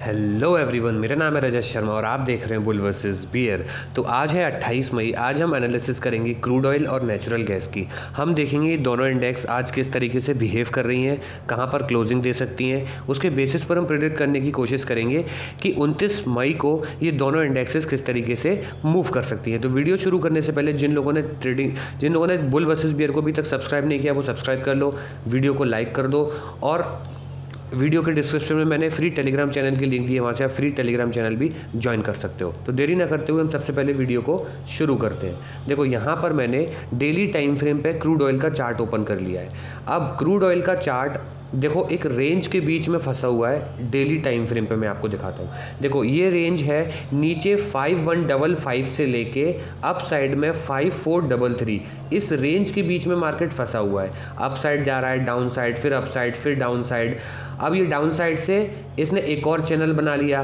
Hello everyone, मेरा नाम है रजत शर्मा और आप देख रहे हैं बुल वर्सेस बियर। तो आज है 28 मई। आज हम एनालिसिस करेंगे क्रूड ऑयल और नेचुरल गैस की। हम देखेंगे ये दोनों इंडेक्स आज किस तरीके से बिहेव कर रही हैं, कहां पर क्लोजिंग दे सकती हैं। उसके बेसिस पर हम प्रेडिक्ट करने की कोशिश करेंगे कि 29 मई को ये दोनों इंडेक्सेस किस तरीके से मूव कर सकती हैं। तो वीडियो शुरू करने से पहले जिन लोगों ने बुल वर्सेस बियर को अभी तक सब्सक्राइब नहीं किया वो सब्सक्राइब कर लो, वीडियो को लाइक कर दो और वीडियो के डिस्क्रिप्शन में मैंने फ्री टेलीग्राम चैनल की लिंक दी है, वहाँ से आप फ्री टेलीग्राम चैनल भी ज्वाइन कर सकते हो। तो देरी ना करते हुए हम सबसे पहले वीडियो को शुरू करते हैं। देखो यहाँ पर मैंने डेली टाइम फ्रेम पे क्रूड ऑयल का चार्ट ओपन कर लिया है। अब क्रूड ऑयल का चार्ट देखो एक रेंज के बीच में फंसा हुआ है। डेली टाइम फ्रेम पे मैं आपको दिखाता हूँ। देखो ये रेंज है नीचे 5155 से लेके अप साइड में 5433। इस रेंज के बीच में मार्केट फंसा हुआ है। अप साइड जा रहा है, डाउन साइड, फिर अप साइड, फिर डाउन साइड। अब ये डाउन साइड से इसने एक और चैनल बना लिया।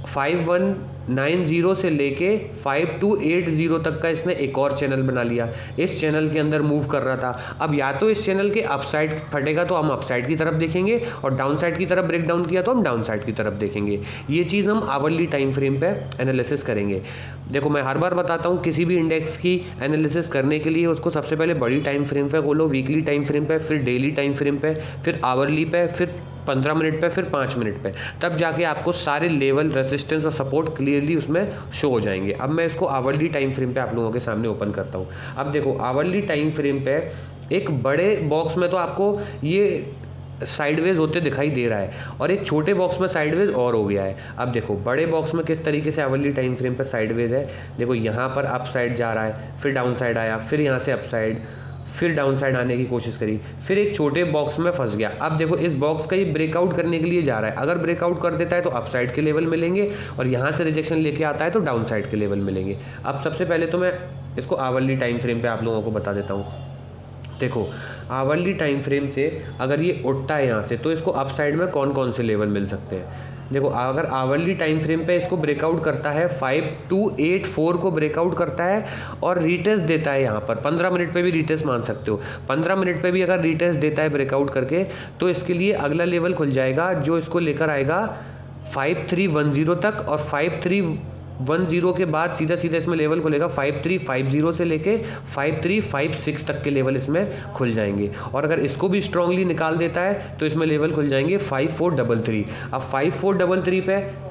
5190 से लेके 5280 तक का इसने एक और चैनल बना लिया। इस चैनल के अंदर मूव कर रहा था। अब या तो इस चैनल के अपसाइड फटेगा तो हम अपसाइड की तरफ देखेंगे, और डाउन साइड की तरफ ब्रेक डाउन किया तो हम डाउन साइड की तरफ देखेंगे। ये चीज़ हम आवरली टाइम फ्रेम पे एनालिसिस करेंगे। देखो मैं हर बार बताता हूँ, किसी भी इंडेक्स की एनालिसिस करने के लिए उसको सबसे पहले बड़ी टाइम फ्रेम पे खोलो, वीकली टाइम फ्रेम पे, फिर डेली टाइम फ्रेम पे, फिर आवरली पे, फिर 15 मिनट पे, फिर 5 मिनट पे। तब जाके आपको सारे लेवल, रेजिस्टेंस और सपोर्ट क्लियरली उसमें शो हो जाएंगे। अब मैं इसको आवरली टाइम फ्रेम पे आप लोगों के सामने ओपन करता हूँ। अब देखो आवरली टाइम फ्रेम पे एक बड़े बॉक्स में तो आपको ये साइडवेज होते दिखाई दे रहा है, और एक छोटे बॉक्स में साइडवेज और हो गया है। अब देखो बड़े बॉक्स में किस तरीके से आवरली टाइम फ्रेम पर साइडवेज है। देखो यहाँ पर अप साइड जा रहा है, फिर डाउन साइड आया, फिर यहाँ से अप साइड, फिर डाउन साइड आने की कोशिश करी, फिर एक छोटे बॉक्स में फंस गया। अब देखो इस बॉक्स का ये ब्रेकआउट करने के लिए जा रहा है। अगर ब्रेकआउट कर देता है तो अप साइड के लेवल मिलेंगे, और यहाँ से रिजेक्शन लेके आता है तो डाउन साइड के लेवल मिलेंगे। अब सबसे पहले तो मैं इसको आवरली टाइम फ्रेम पे आप लोगों को बता देता हूँ। देखो आवरली टाइम फ्रेम से अगर ये उठता है यहाँ से तो इसको अप साइड में कौन कौन से लेवल मिल सकते हैं। देखो अगर आवरली टाइम फ्रेम पे इसको ब्रेकआउट करता है, 5284 को ब्रेकआउट करता है और रीटेस्ट देता है, यहाँ पर 15 मिनट पे भी रीटेस्ट मान सकते हो। 15 मिनट पे भी अगर रीटेस्ट देता है ब्रेकआउट करके, तो इसके लिए अगला लेवल खुल जाएगा जो इसको लेकर आएगा 5310 तक, और 5310 के बाद सीधा सीधा इसमें लेवल खुलेगा 5350 से लेके 5356 तक के लेवल इसमें खुल जाएंगे। और अगर इसको भी स्ट्रांगली निकाल देता है तो इसमें लेवल खुल जाएंगे 5433। अब 5433 पे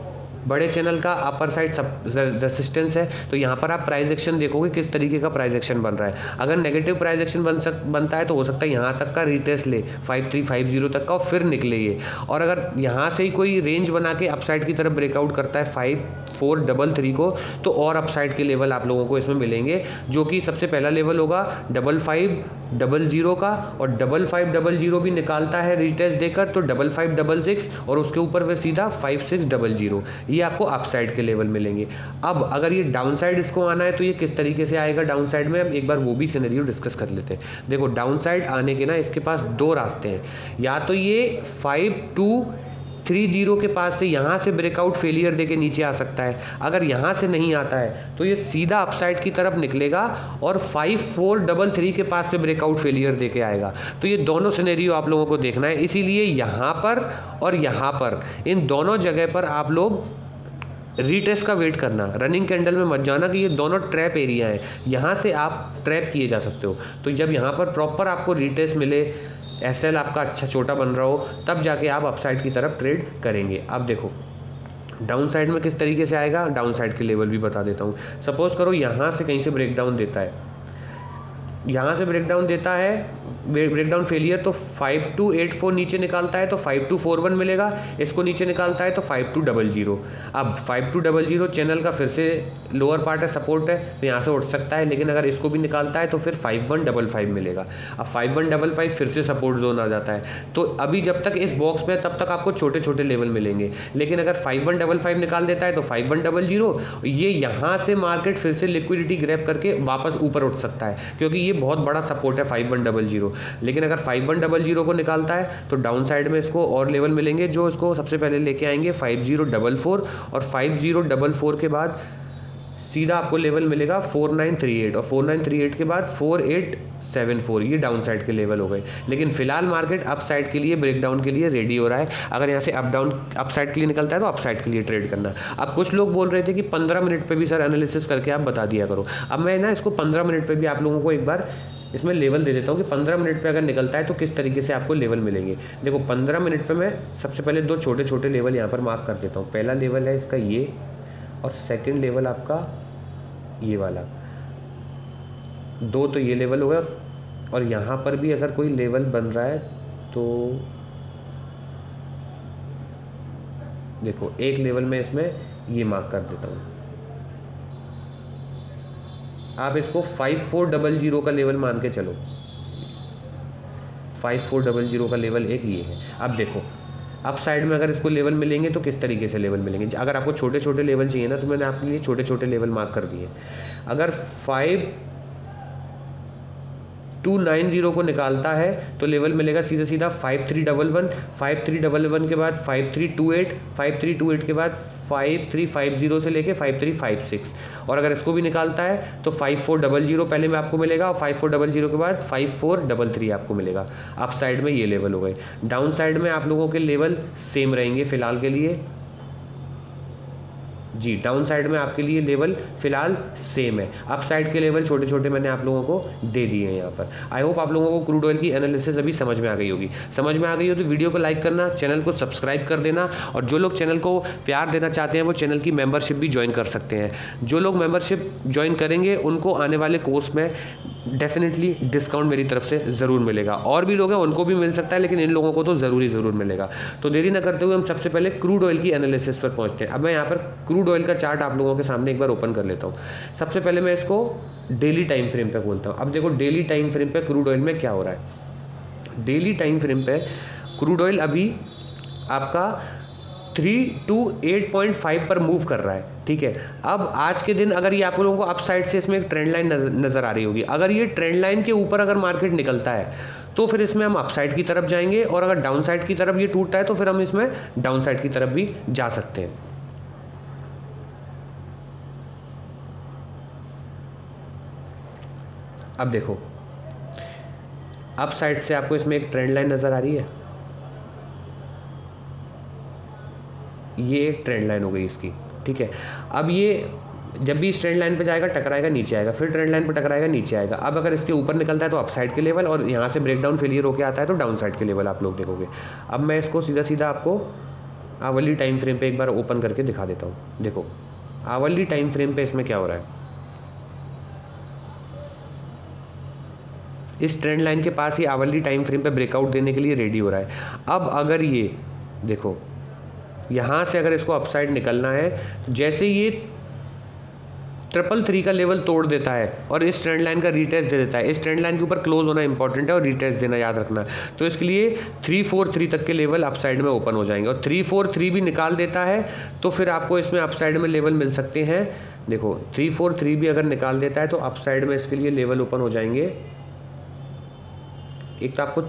बड़े चैनल का अपर साइड सब रेसिस्टेंस है, तो यहाँ पर आप प्राइस एक्शन देखोगे किस तरीके का प्राइस एक्शन बन रहा है। अगर नेगेटिव प्राइस एक्शन बनता है तो हो सकता है यहाँ तक का रीटेस्ट ले 5350 तक का और फिर निकले ये। और अगर यहाँ से ही कोई रेंज बना के अपसाइड की तरफ ब्रेकआउट करता है 5433 को, तो और अपसाइड के लेवल आप लोगों को इसमें मिलेंगे, जो कि सबसे पहला लेवल होगा 5500 का, और 5500 भी निकालता है रीटेस्ट देकर तो 5566, और उसके ऊपर फिर सीधा 5600। ये आपको अप साइड के लेवल मिलेंगे। अब अगर ये डाउन साइड इसको आना है तो ये किस तरीके से आएगा डाउन साइड में, अब एक बार वो भी सिनेरियो डिस्कस कर लेते हैं। देखो डाउन साइड आने के ना इसके पास दो रास्ते हैं। या तो ये 5230 के पास से यहाँ से ब्रेकआउट फेलियर देके नीचे आ सकता है। अगर यहाँ से नहीं आता है तो ये सीधा अपसाइड की तरफ निकलेगा और 5433 के पास से ब्रेकआउट फेलियर देके आएगा। तो ये दोनों सिनेरियो आप लोगों को देखना है, इसीलिए यहाँ पर और यहाँ पर इन दोनों जगह पर आप लोग रीटेस्ट का वेट करना। रनिंग कैंडल में मत जाना कि ये दोनों ट्रैप एरिया हैं, यहाँ से आप ट्रैप किए जा सकते हो। तो जब यहाँ पर प्रॉपर आपको रीटेस्ट मिले, एसएल आपका अच्छा छोटा बन रहा हो, तब जाके आप अपसाइड की तरफ ट्रेड करेंगे। अब देखो डाउन साइड में किस तरीके से आएगा, डाउन साइड के लेवल भी बता देता हूँ। सपोज करो यहाँ से कहीं से ब्रेकडाउन देता है, यहाँ से ब्रेकडाउन देता है, ब्रेकडाउन फेलियर, तो 5284 नीचे निकालता है तो 5241 मिलेगा, इसको नीचे निकालता है तो 5200। अब 5200 चैनल का फिर से लोअर पार्ट है, सपोर्ट है, तो यहाँ से उठ सकता है, लेकिन अगर इसको भी निकालता है तो फिर 5155 मिलेगा। अब 5155 फिर से सपोर्ट जोन आ जाता है। तो अभी जब तक इस बॉक्स में तब तक आपको छोटे छोटे लेवल मिलेंगे, लेकिन अगर 5155 निकाल देता है तो 5100, ये यहाँ से मार्केट फिर से लिक्विडिटी ग्रैब करके वापस ऊपर उठ सकता है, क्योंकि ये बहुत बड़ा सपोर्ट है 5100। लेकिन अगर 5100 को निकालता है तो डाउन साइड में इसको और लेवल मिलेंगे, जो इसको सबसे पहले लेके आएंगे 5044, और 5044 के बाद सीधा आपको लेवल मिलेगा 4938 और 4938 के बाद 4874, ये डाउन साइड के लेवल हो गए। लेकिन फिलहाल मार्केट अप साइड के लिए, ब्रेकडाउन के लिए रेडी हो रहा है। अगर यहाँ से अप साइड के लिए निकलता है तो अप साइड के लिए ट्रेड करना। अब कुछ लोग बोल रहे थे कि 15 मिनट पे भी सर एनालिसिस करके आप बता दिया करो। अब मैं ना इसको 15 मिनट पे भी आप लोगों को एक बार इसमें लेवल दे देता हूँ कि 15 मिनट पे अगर निकलता है तो किस तरीके से आपको लेवल मिलेंगे। देखो 15 मिनट पे मैं सबसे पहले दो छोटे छोटे लेवल यहाँ पर मार्क कर देता हूँ। पहला लेवल है इसका ये, और सेकंड लेवल आपका ये वाला। दो तो ये लेवल हो गया, और यहाँ पर भी अगर कोई लेवल बन रहा है तो देखो एक लेवल में इसमें ये मार्क कर देता हूँ। आप इसको 5400 का लेवल मान के चलो। 5400 का लेवल एक ये है। अब देखो अप साइड में अगर इसको लेवल मिलेंगे तो किस तरीके से लेवल मिलेंगे। अगर आपको छोटे छोटे लेवल चाहिए ना, तो मैंने आपके लिए छोटे छोटे लेवल मार्क कर दिए। अगर 5290 को निकालता है तो लेवल मिलेगा सीधा सीधा 5311, 5311 के बाद 5328, 5328 के बाद 5350 से लेके 5356, और अगर इसको भी निकालता है तो 5400 पहले में आपको मिलेगा, और 5400 के बाद 5433 आपको मिलेगा। अप साइड में ये लेवल हो गए। डाउन साइड में आप लोगों के लेवल सेम रहेंगे फिलहाल के लिए जी। डाउन साइड में आपके लिए लेवल फिलहाल सेम है। अप साइड के लेवल छोटे छोटे मैंने आप लोगों को दे दिए हैं यहाँ पर। आई होप आप लोगों को क्रूड ऑयल की एनालिसिस अभी समझ में आ गई होगी। समझ में आ गई हो तो वीडियो को लाइक करना, चैनल को सब्सक्राइब कर देना, और जो लोग चैनल को प्यार देना चाहते हैं वो चैनल की मेंबरशिप भी ज्वाइन कर सकते हैं। जो लोग मेंबरशिप ज्वाइन करेंगे उनको आने वाले कोर्स में डेफिनेटली डिस्काउंट मेरी तरफ से ज़रूर मिलेगा। और भी लोग हैं उनको भी मिल सकता है, लेकिन इन लोगों को तो ज़रूर मिलेगा। तो देरी न करते हुए हम सबसे पहले क्रूड ऑयल की एनालिसिस पर पहुँचते हैं। अब मैं यहाँ पर क्रूड ऑयल का चार्ट आप लोगों के सामने एक बार ओपन कर लेता हूँ। सबसे पहले मैं इसको डेली टाइम फ्रेम पे खोलता हूँ। अब देखो डेली टाइम फ्रेम पे क्रूड ऑयल में क्या हो रहा है। डेली टाइम फ्रेम पे क्रूड ऑयल अभी आपका 328.5 पर मूव कर रहा है, ठीक है। अब आज के दिन अगर ये आप लोगों को अप साइड से इसमें एक ट्रेंड लाइन नज़र आ रही होगी। अगर ये ट्रेंड लाइन के ऊपर अगर मार्केट निकलता है तो फिर इसमें हम अप साइड की तरफ जाएंगे, और अगर डाउन साइड की तरफ ये टूटता है तो फिर हम इसमें डाउन साइड की तरफ भी जा सकते हैं। अब देखो अप साइड से आपको इसमें एक ट्रेंड लाइन नज़र आ रही है। ये एक ट्रेंड लाइन हो गई इसकी, ठीक है। अब ये जब भी इस ट्रेंड लाइन पे जाएगा टकराएगा, नीचे आएगा, फिर ट्रेंड लाइन पे टकराएगा, नीचे आएगा। अब अगर इसके ऊपर निकलता है तो अप साइड के लेवल, और यहाँ से ब्रेकडाउन फेलियर होकर आता है तो डाउन साइड के लेवल आप लोग देखोगे। अब मैं इसको सीधा सीधा आपको आवली टाइम फ्रेम पे एक बार ओपन करके दिखा देता हूँ। देखो आवली टाइम फ्रेम पे इसमें क्या हो रहा है। इस ट्रेंड लाइन के पास ही आवली टाइम फ्रेम पे ब्रेकआउट देने के लिए रेडी हो रहा है। अब अगर ये देखो यहाँ से अगर इसको अपसाइड निकलना है, जैसे ये 333 का लेवल तोड़ देता है और इस ट्रेंड लाइन का रीटेस्ट दे देता है। इस ट्रेंड लाइन के ऊपर क्लोज होना इंपॉर्टेंट है और रीटेस्ट देना याद रखना। तो इसके लिए 343 तक के लेवल अपसाइड में ओपन हो जाएंगे, और 343 भी निकाल देता है तो फिर आपको इसमें अपसाइड में लेवल मिल सकते हैं। देखो 343 भी अगर निकाल देता है तो अपसाइड में इसके लिए लेवल ओपन हो जाएंगे। एक तो आपको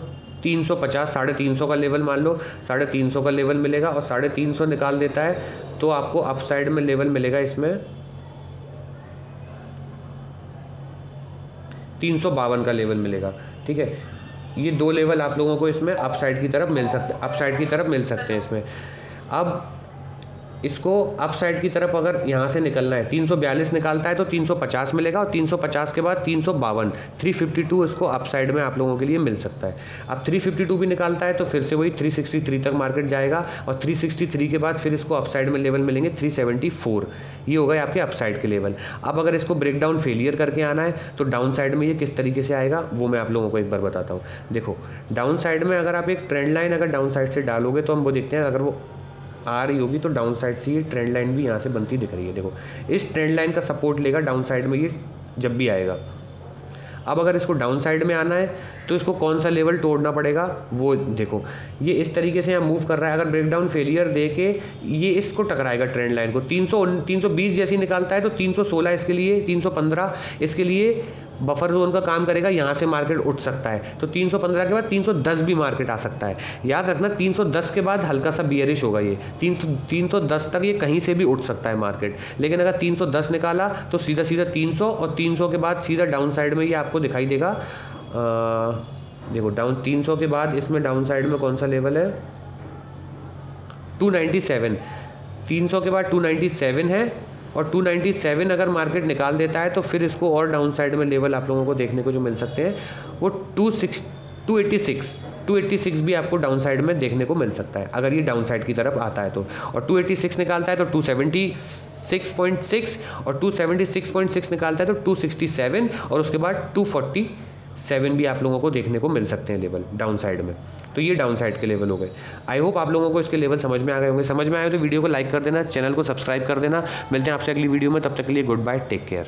350, 350 का लेवल मान लो, 350 का लेवल मिलेगा, और 350 निकाल देता है तो आपको अपसाइड में लेवल मिलेगा इसमें 352 का लेवल मिलेगा, ठीक है। ये दो लेवल आप लोगों को इसमें अपसाइड की तरफ मिल सकते हैं इसमें। अब इसको अप साइड की तरफ अगर यहाँ से निकलना है, 342 निकालता है तो 350 मिलेगा, और 350 के बाद 352, 352 इसको अप साइड में आप लोगों के लिए मिल सकता है। अब 352 भी निकालता है तो फिर से वही 363 तक मार्केट जाएगा, और 363 के बाद फिर इसको अप साइड में लेवल मिलेंगे 374। ये हो गए आपके अप साइड के लेवल। अब अगर इसको ब्रेकडाउन फेलियर करके आना है तो डाउन साइड में ये किस तरीके से आएगा वो मैं आप लोगों को एक बार बताता हूँ। देखो डाउन साइड में अगर आप एक ट्रेंड लाइन अगर डाउन साइड से डालोगे तो हम वो देखते हैं, अगर वो आ रही होगी तो डाउन साइड से ये ट्रेंड लाइन भी यहाँ से बनती दिख रही है। देखो इस ट्रेंड लाइन का सपोर्ट लेगा डाउन साइड में ये जब भी आएगा। अब अगर इसको डाउन साइड में आना है तो इसको कौन सा लेवल तोड़ना पड़ेगा वो देखो, ये इस तरीके से यहाँ मूव कर रहा है। अगर ब्रेकडाउन फेलियर दे के ये इसको टकराएगा ट्रेंड लाइन को, 320 जैसी निकालता है तो 316 इसके लिए, 315 इसके लिए बफर जोन का काम करेगा, यहाँ से मार्केट उठ सकता है। तो 315 के बाद 310 भी मार्केट आ सकता है। याद रखना 310 के बाद हल्का सा बियरिश होगा, ये 310 तक ये कहीं से भी उठ सकता है मार्केट। लेकिन अगर 310 निकाला तो सीधा सीधा 300, और 300 के बाद सीधा डाउन साइड में ये आपको दिखाई देगा। देखो डाउन 300 के बाद इसमें डाउन साइड में कौन सा लेवल है, 297। 300 के बाद 297 है, और 297 अगर मार्केट निकाल देता है तो फिर इसको और डाउन साइड में लेवल आप लोगों को देखने को जो मिल सकते हैं वो 286 भी आपको डाउन साइड में देखने को मिल सकता है अगर ये डाउन साइड की तरफ आता है तो। और 286 निकालता है तो 276.6, और 276.6 निकालता है तो 267, और उसके बाद 247 भी आप लोगों को देखने को मिल सकते हैं लेवल डाउन साइड में। तो ये डाउन साइड के लेवल हो गए। आई होप आप लोगों को इसके लेवल समझ में आ गए होंगे। समझ में आए तो वीडियो को लाइक कर देना, चैनल को सब्सक्राइब कर देना। मिलते हैं आपसे अगली वीडियो में, तब तक के लिए गुड बाय, टेक केयर।